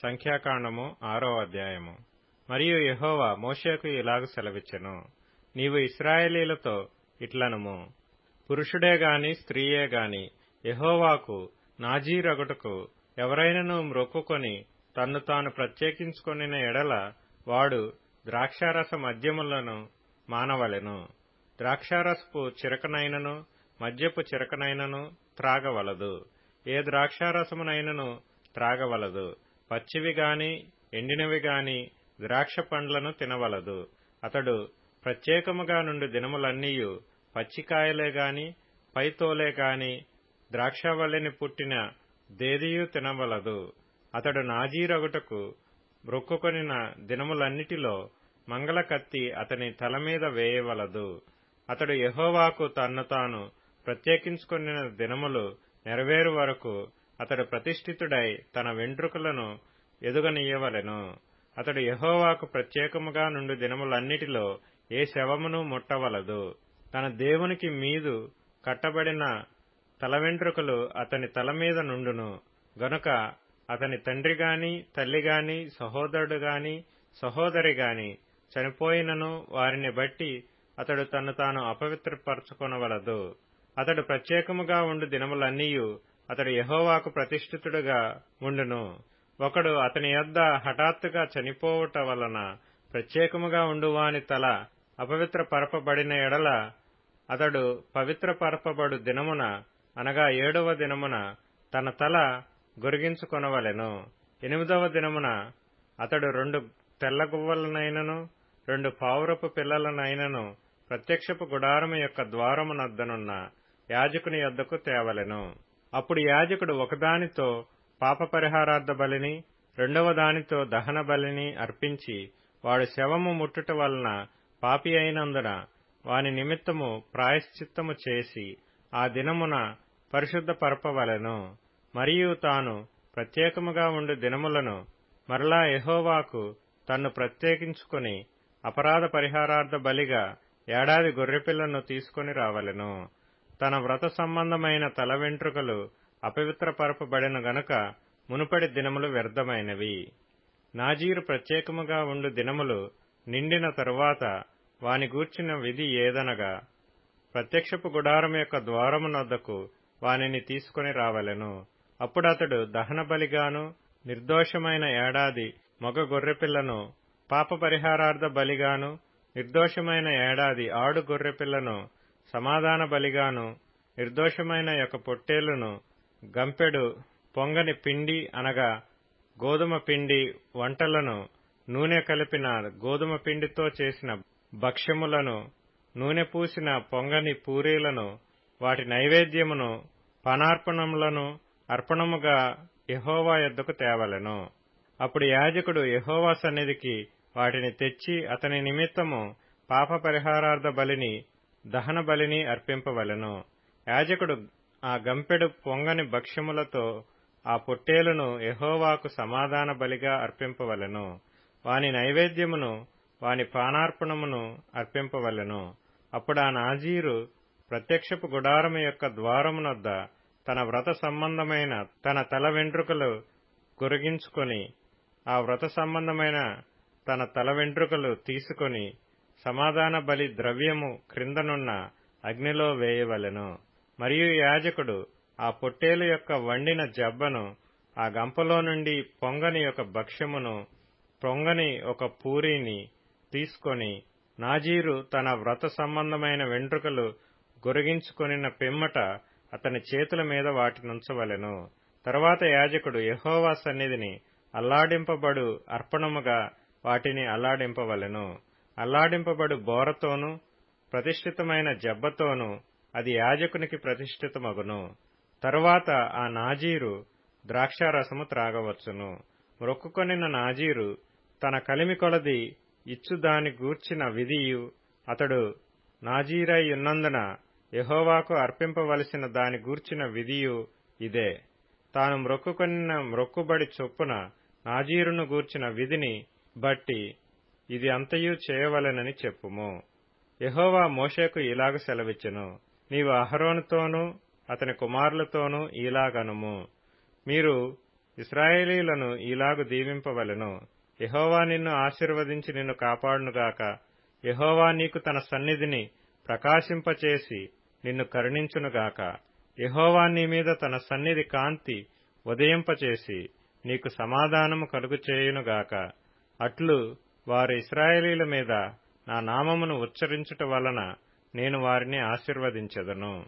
సంఖ్యాకాండము 6వ అధ్యాయము. మరియు యెహోవా మోషేకు ఇలాగ సెలవిచ్చెను, నీవు ఇశ్రాయేలీయులతో ఇట్లనుము, పురుషుడే గాని స్త్రీయే గాని యెహోవాకు నాజీరగుటకు ఎవరైనను మ్రొక్కుకొని తన్ను తాను ప్రత్యేకించుకొనిన ఎడల వాడు ద్రాక్షారస మద్యములను మానవలెను. ద్రాక్షారసపు చిరకనైనను మద్యపు చిరకనైనను త్రాగవలదు. ఏ ద్రాక్షారసమునైనను త్రాగవలదు. పచ్చివి గాని ఎండినవి గాని ద్రాక్ష పండ్లను తినవలదు. అతడు ప్రత్యేకముగా నుండి దినములన్నీయు పచ్చికాయలే గాని పైతోలే గాని ద్రాక్షవల్లిని పుట్టిన దేదియు తినవలదు. అతడు నాజీరగుటకు మ్రొక్కుకొనిన దినములన్నిటిలో మంగళ కత్తి అతని తలమీద వేయవలదు. అతడు యెహోవాకు తన్ను తాను ప్రత్యేకించుకొనిన దినములు నెరవేరు వరకు అతడు ప్రతిష్ఠితుడై తన వెంట్రుకలను ఎదుగనీయవలెను. అతడు యెహోవాకు ప్రత్యేకముగా నుండి దినములన్నిటిలో ఏ శవమును ముట్టవలదు. తన దేవునికి మీదు కట్టబడిన తల వెంట్రుకలు అతని తల మీద నుండును గనుక అతని తండ్రి గాని తల్లి గాని సహోదరుడు గాని సహోదరి గాని చనిపోయినను వారిని బట్టి అతడు తన్ను తాను అపవిత్రపరచుకొనవలదు. అతడు ప్రత్యేకముగా ఉండు దినములన్నీయు అతడు యెహోవాకు ప్రతిష్ఠితుడుగా ఉండును. ఒకడు అతని యొద్ద హఠాత్తుగా చనిపోవుట వలన ప్రత్యేకముగా ఉండువాని తల అపవిత్రపరపబడిన ఎడల అతడు పవిత్రపరపబడు దినమున అనగా 7వ దినమున తన తల గొరిగించుకొనవలెను. 8వ దినమున అతడు 2 తెల్లగువ్వలనైనను 2 పావురపు పిల్లలనైనను ప్రత్యక్షపు గుడారము యొక్క ద్వారమునొద్దనున్న యాజకుని యొద్దకు తేవలెను. అప్పుడు యాజకుడు ఒకదానితో పాప పరిహారార్థ బలిని 2వ దానితో దహన బలిని అర్పించి వాడు శవము ముట్టుట వలన పాపి అయినందున వాని నిమిత్తము ప్రాయశ్చిత్తము చేసి ఆ దినమున పరిశుద్ధ పరపవలెను. మరియు తాను ప్రత్యేకముగా ఉండు దినములను మరలా యెహోవాకు తన్ను ప్రత్యేకించుకొని అపరాధ పరిహారార్థ బలిగా ఏడాది గొర్రెపిల్లను తీసుకొని రావలెను. తన వ్రత సంబంధమైన తల వెంట్రుకలు అపవిత్రపరపబడిన గనుక మునుపటి దినములు వ్యర్థమైనవి. నాజీరు ప్రత్యేకముగా ఉండు దినములు నిండిన తరువాత వాని గూర్చిన విధి ఏదనగా ప్రత్యక్షపు గుడారం యొక్క ద్వారమునొద్దకు వానిని తీసుకొని రావలెను. అప్పుడతడు దహన బలిగాను నిర్దోషమైన ఏడాది మగ గొర్రెపిల్లను పాప పరిహారార్థ బలిగాను నిర్దోషమైన ఏడాది ఆడు గొర్రెపిల్లను సమాధాన బలిగాను నిర్దోషమైన యొక్క పొట్టేలును గంపెడు పొంగని పిండి అనగా గోధుమ పిండి వంటలను నూనె కలిపిన గోధుమ పిండితో చేసిన భక్ష్యములను నూనె పూసిన పొంగని పూరీలను వాటి నైవేద్యమును పానార్పణములను అర్పణముగా యెహోవా యొద్దకు తేవలెను. అప్పుడు యాజకుడు యెహోవా సన్నిధికి వాటిని తెచ్చి అతని నిమిత్తము పాప పరిహారార్థ బలిని దహన బలిని అర్పింపవలెను. యాజకుడు ఆ గంపెడు పొంగని భక్ష్యములతో ఆ పొట్టేలును యెహోవాకు సమాధాన బలిగా అర్పింపవలెను. వాని నైవేద్యమును వాని పానార్పణమును అర్పింపవలెను. అప్పుడు ఆ నాజీరు ప్రత్యక్షపు గుడారము యొక్క ద్వారమునొద్ద తన వ్రత సంబంధమైన తన తల వెంట్రుకలు గొరిగించుకొని ఆ వ్రత సంబంధమైన తన తల వెంట్రుకలు తీసుకొని సమాధాన బలి ద్రవ్యము క్రిందనున్న అగ్నిలో వేయవలెను. మరియు యాజకుడు ఆ పొట్టేలు యొక్క వండిన జబ్బను ఆ గంపలో నుండి పొంగని ఒక భక్ష్యమును పొంగని ఒక పూరీని తీసుకొని నాజీరు తన వ్రత సంబంధమైన వెంట్రుకలు గొరిగించుకొనిన పిమ్మట అతని చేతుల మీద వాటినుంచవలెను. తరువాత యాజకుడు యెహోవా సన్నిధిని అల్లాడింపబడు అర్పణముగా వాటిని అల్లాడింపవలెను. అల్లాడింపబడు బోరతోనూ ప్రతిష్ఠితమైన జబ్బతోనూ అది యాజకునికి ప్రతిష్ఠితమగును. తరువాత ఆ నాజీరు ద్రాక్షారసము త్రాగవచ్చును. మ్రొక్కుకొనిన నాజీరు తన కలిమి కొలది ఇచ్చు దాని గూర్చిన విధియు అతడు నాజీరై ఉన్నందున యెహోవాకు అర్పింపవలసిన దాని గూర్చిన విధియు ఇదే. తాను మ్రొక్కుకొనిన మ్రొక్కుబడి చొప్పున నాజీరును గూర్చిన విధిని బట్టి ఇది అంతయు చేయవలెనని చెప్పుము. యెహోవా మోషేకు ఇలాగ సెలవిచ్చెను, నీవు అహరోనుతోనూ అతని కుమారులతోనూ ఇలాగనుము, మీరు ఇశ్రాయేలీయులను ఈలాగు దీవింపవలెను. యెహోవా నిన్ను ఆశీర్వదించి నిన్ను కాపాడునుగాక. యెహోవా నీకు తన సన్నిధిని ప్రకాశింపచేసి నిన్ను కరుణించునుగాక. యెహోవా నీ మీద తన సన్నిధి కాంతి ఉదయింపచేసి నీకు సమాధానము కలుగుచేయునుగాక. అట్లు వారు ఇశ్రాయేలీయుల మీద నా నామమును ఉచ్చరించుట వలన నేను వారిని ఆశీర్వదించెదను.